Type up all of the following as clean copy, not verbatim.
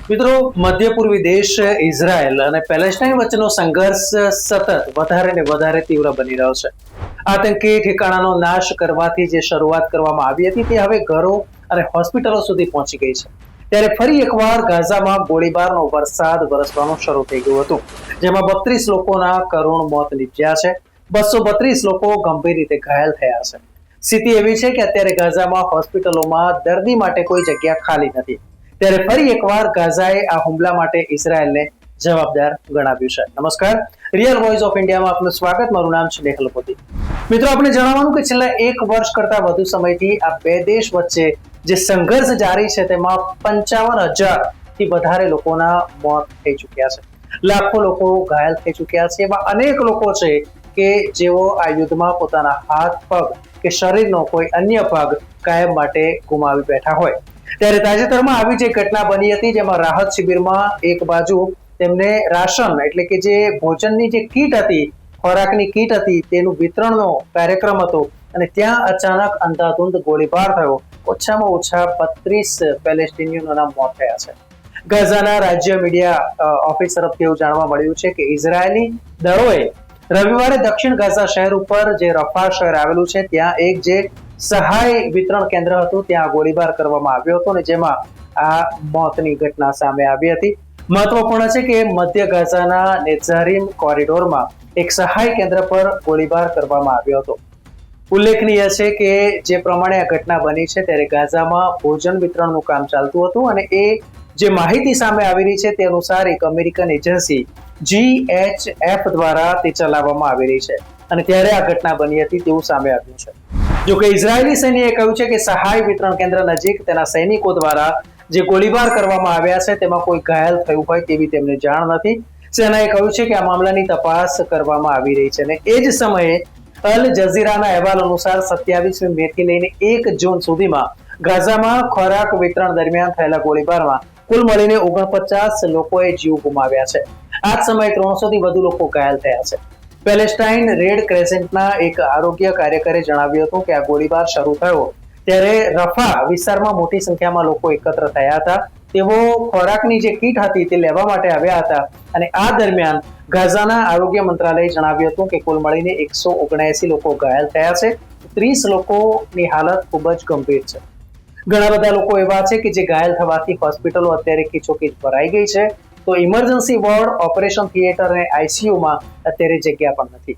મિત્રો, મધ્ય પૂર્વી દેશ ઇઝરાયલ અને પેલેસ્ટાઇન વચ્ચેનો સંઘર્ષ સતત વધારે ને વધારે તીવ્ર બની રહ્યો છે. આતંકી ઠેકાણાનો નાશ કરવાથી જે શરૂઆત કરવામાં આવી હતી તે હવે ઘરો અને હોસ્પિટલો સુધી પહોંચી ગઈ છે. ત્યારે ફરી એકવાર ગાઝામાં ગોળીબારનો વરસાદ વરસવાનું શરૂ થઈ ગયું હતું, જેમાં 32 લોકોના કરુણ મોત નીપજ્યા છે. 232 લોકો ગંભીર રીતે ઘાયલ થયા છે. સ્થિતિ એવી છે કે અત્યારે ગાઝામાં હોસ્પિટલોમાં દર્દી માટે કોઈ જગ્યા ખાલી નથી. ત્યારે ફરી એકવાર ગાઝાએ આ હુમલા માટે ઇઝરાયલને જવાબદાર ગણાવ્યું છે. નમસ્કાર, રિયલ વોઇસ ઓફ ઇન્ડિયામાં આપનું સ્વાગત. મારું નામ છે નેહલ પોતી. મિત્રો, આપણે જણાવવાનું કે છેલ્લા 1 વર્ષ કરતા વધુ સમયથી આ બે દેશ વચ્ચે જે સંઘર્ષ જારી છે તેમાં 55,000 થી વધારે લોકોના મોત થઈ ચૂક્યા છે. લાખો લોકો ઘાયલ થઈ ચૂક્યા છે. એવા અનેક લોકો છે કે જેઓ આ યુદ્ધમાં પોતાના હાથ, પગ કે શરીરનો કોઈ અન્ય ભાગ કાયમ માટે ગુમાવી બેઠા હોય. ત્યારે તાજેતરમાં આવી જે ઘટના બની હતી, જેમાં રાહત શિબિરમાં એક બાજુ તેમને રાશન એટલે કે જે ભોજનની જે કીટ હતી, ખોરાકની કીટ હતી, તેનું વિતરણનો કાર્યક્રમ હતો અને ત્યાં અચાનક અંધાધૂંધ ગોળીબાર થયો. ઓછામાં ઓછા 32 પેલેસ્ટિનિયનોના મોત થયા છે. ગાઝાના રાજ્ય મીડિયા ઓફિસ તરફથી એવું જાણવા મળ્યું છે કે ઇઝરાયેલી દળોએ રવિવારે દક્ષિણ ગાઝા શહેર ઉપર જે રફા શહેર આવેલું છે ત્યાં એક જે સહાય વિતરણ કેન્દ્ર હતું ત્યાં ગોળીબાર કરવામાં આવ્યો હતો અને જેમાં આ મોતની ઘટના સામે આવી હતી. મહત્વપૂર્ણ છે કે મધ્ય ગાઝાના નેઝારીમ કોરિડોરમાં એક સહાય કેન્દ્ર પર ગોળીબાર કરવામાં આવ્યો હતો. ઉલ્લેખનીય છે કે જે પ્રમાણે આ ઘટના બની છે ત્યારે ગાઝામાં ભોજન વિતરણનું કામ ચાલતું હતું અને એ જે માહિતી સામે આવી રહી છે તે અનુસાર એક અમેરિકન એજન્સી GHF દ્વારા તે ચલાવવામાં આવી રહી છે અને ત્યારે આ ઘટના બની હતી તેવું સામે આવ્યું છે. જોકે ઇઝરાયેલી સૈન્યએ કહ્યું છે કે સહાય વિતરણ કેન્દ્ર નજીક તેના સૈનિકો દ્વારા જે ગોળીબાર કરવામાં આવ્યા છે તેમાં કોઈ ઘાયલ થયું હોય તેવી તેમને જાણ નથી. સેનાએ કહ્યું છે કે આ મામલાની તપાસ કરવામાં આવી રહી છે અને એ જ સમયે અલ જઝીરાના અહેવાલ અનુસાર 27મી મેથી લઈને 1 જૂન સુધીમાં ગાઝામાં ખોરાક વિતરણ દરમિયાન થયેલા ગોળીબારમાં કુલ મળીને 49 લોકોએ જીવ ગુમાવ્યા છે. આ જ સમયે 300 થી વધુ લોકો ઘાયલ થયા છે. પેલેસ્ટાઇન રેડ ક્રેસેન્ટના એક આરોગ્ય કાર્યકરે જણાવ્યું હતું કે આ ગોળીબાર શરૂ થયો ત્યારે રફા વિસ્તારમાં મોટી સંખ્યામાં લોકો એકત્ર થયા હતા. તેઓ ખોરાકની જે કીટ હતી તે લેવા માટે આવ્યા હતા અને આ દરમિયાન ગાઝાના આરોગ્ય મંત્રાલયે જણાવ્યું હતું કે કુલ મળીને 179 લોકો ઘાયલ થયા છે. 30 લોકોની હાલત ખૂબ જ ગંભીર છે. ઘણા બધા લોકો એવા છે કે જે ઘાયલ થવાથી હોસ્પિટલો અત્યારે ખીચોખીચ ભરાઈ ગઈ છે. તો ઇમરજન્સી વોર્ડ, ઓપરેશન થિયેટર અને ICUમાં અત્યારે જગ્યા પણ નથી.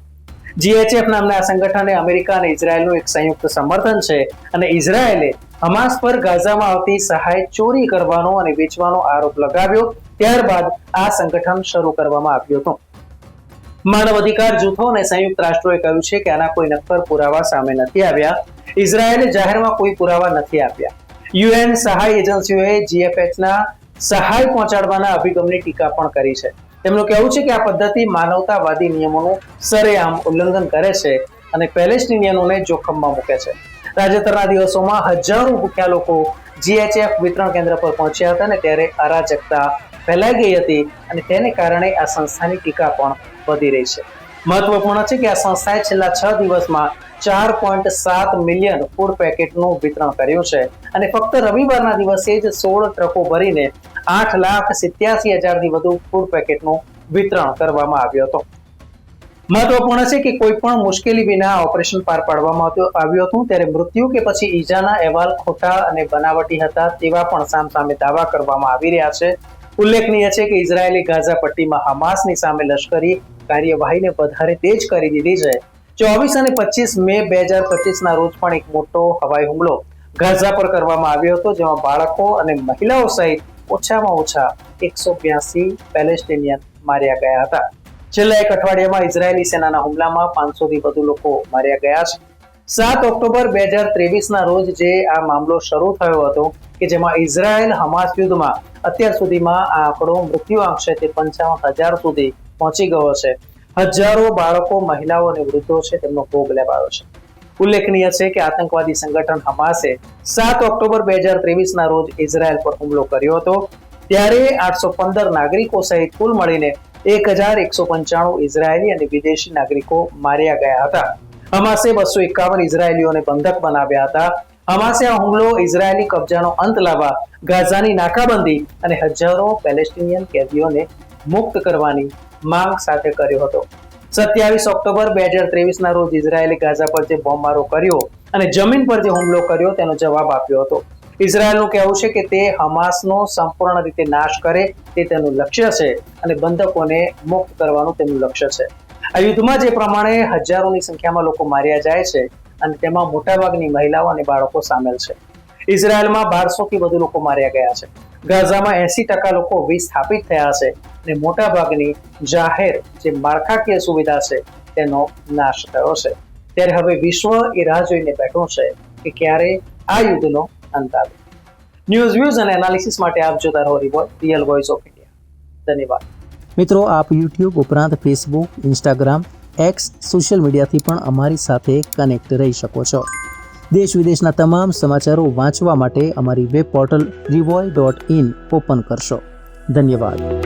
GHF નામના આ સંગઠને અમેરિકા અને ઇઝરાયલનું એક સંયુક્ત સમર્થન છે અને ઇઝરાયલે હમાસ પર ગાઝામાં આવતી સહાય ચોરી કરવાનો અને વેચવાનો આરોપ લગાવ્યો. ત્યારબાદ આ સંગઠન શરૂ કરવામાં આવ્યું હતું. માનવ અધિકાર જૂથો અને સંયુક્ત રાષ્ટ્રોએ કહ્યું છે કે આના કોઈ નક્કર પુરાવા સામે નથી આવ્યા. ઇઝરાયલે જાહેરમાં કોઈ પુરાવા નથી આપ્યા. UN સહાય એજન્સીઓએ GFHના સહાય પહોંચાડવાના અભિગમની ટીકા પણ કરી છે. તેમનું કહેવું છે કે આ પદ્ધતિ માનવતાવાદી નિયમોનું સરેઆમ ઉલ્લંઘન કરે છે અને પેલેસ્ટિનિયનોને જોખમમાં મૂકે છે. તાજેતરના દિવસોમાં હજારો ભૂખ્યા લોકો GHF વિતરણ કેન્દ્ર પર પહોંચ્યા હતા અને ત્યારે અરાજકતા ફેલાઈ ગઈ હતી અને તેને કારણે આ સંસ્થાની ટીકા પણ વધી રહી છે. મહત્વપૂર્ણ છે કે આ સંસ્થાએ છેલ્લા 6 દિવસમાં 4.7 મિલિયન ફૂડ પેકેટનું વિતરણ કર્યું છે અને ફક્ત રવિવારના દિવસે જ 16 ટ્રકો ભરીને 8,87,000 થી વધુ ફૂડ પેકેટનું વિતરણ કરવામાં આવ્યું હતું. મહત્વપૂર્ણ છે કે કોઈ પણ મુશ્કેલી વિના ઓપરેશન પાર પાડવામાં આવ્યું હતું. ત્યારે મૃત્યુ કે પછી ઈજાના અહેવાલ ખોટા અને બનાવટી હતા તેવા પણ સામસામે દાવા કરવામાં આવી રહ્યા છે. ઉલ્લેખનીય છે કે ઇઝરાયેલે ગાઝા પટ્ટીમાં હમાસની સામે લશ્કરી કાર્યવાહીને વધારે તેજ કરી દીધી છે. 24 અને 25 મે 2025ના રોજ પણ એક મોટો હવાઈ હુમલો ગાઝા પર કરવામાં આવ્યો હતો, જેમાં બાળકો અને મહિલાઓ સહિત ઓછામાં ઓછા 182 પેલેસ્ટિનિયન માર્યા ગયા હતા. છેલ્લા એક અઠવાડિયામાં ઇઝરાયેલી સેનાના હુમલામાં 500 થી વધુ લોકો માર્યા ગયા છે. 7 ઓક્ટોબર 2023ના રોજ જે આ મામલો શરૂ થયો હતો કે જેમાં ઇઝરાયેલ હમાસ યુદ્ધમાં અત્યાર સુધીમાં આ આંકડો મૃત્યુઆંક છે તે 55,000 સુધી પહોંચી ગયો છે. હજારો બાળકો, મહિલાઓ અને વૃદ્ધો છે તેમનો ભોગ લેવાયો છે. ઉલ્લેખનીય છે કે આતંકવાદી સંગઠન હમાસે 7 ઓક્ટોબર 2023ના રોજ ઇઝરાયલ પર હુમલો કર્યો હતો. ત્યારે 815 નાગરિકો સહિત કુલ મળીને 1,195 ઇઝરાયેલી અને વિદેશી નાગરિકો માર્યા ગયા હતા. હમાસે 251 ઇઝરાયેલીઓને બંધક બનાવ્યા હતા. હમાસે આ હુમલો ઇઝરાયેલી કબજાનો અંત લાવવા ગાઝાની નાકાબંધી અને હજારો પેલેસ્ટિનિયન કેદીઓને મુક્ત કરવાની માંગ સાથે કર્યો હતો. 27 ઓક્ટોબર 2023 ના રોજ ઇઝરાયેલે ગાઝા પર જે બોમ્બમારો કર્યો અને જમીન પર જે હુમલો કર્યો તેનો જવાબ આપ્યો હતો. ઇઝરાયેલનું કહેવું છે કે તે હમાસનો સંપૂર્ણ રીતે નાશ કરે તે તેનું લક્ષ્ય છે અને બંધકોને મુક્ત કરવાનું તેનું લક્ષ્ય છે. આ યુદ્ધમાં જે પ્રમાણે હજારોની સંખ્યામાં લોકો માર્યા જાય છે અને તેમાં મોટાભાગની મહિલાઓ અને બાળકો સામેલ છે. ઇઝરાયેલમાં 1200 થી વધુ લોકો માર્યા ગયા છે. ગાઝામાં 80% લોકો વિસ્થાપિત થયા છે અને મોટાભાગની જાહેર જે માળખાકીય સુવિધા છે તેનો નાશ થયો છે. ત્યારે હવે વિશ્વ એ રાહ જોઈને બેઠું છે કે ક્યારે આ યુદ્ધનો અંત આવે. ન્યૂઝ વ્યૂઝ અને એનાલિસિસ માટે આપ જોતા રહો રિયલ વોઇસ ઓફ ઇન્ડિયા. ધન્યવાદ મિત્રો. આપ યુટ્યુબ ઉપરાંત ફેસબુક, ઇન્સ્ટાગ્રામ, એક્સ સોશિયલ મીડિયાથી પણ અમારી સાથે કનેક્ટ રહી શકો છો. દેશ વિદેશના તમામ સમાચારો વાંચવા માટે અમારી વેબ પોર્ટલ rivoy.in ઓપન કરશો. ધન્યવાદ.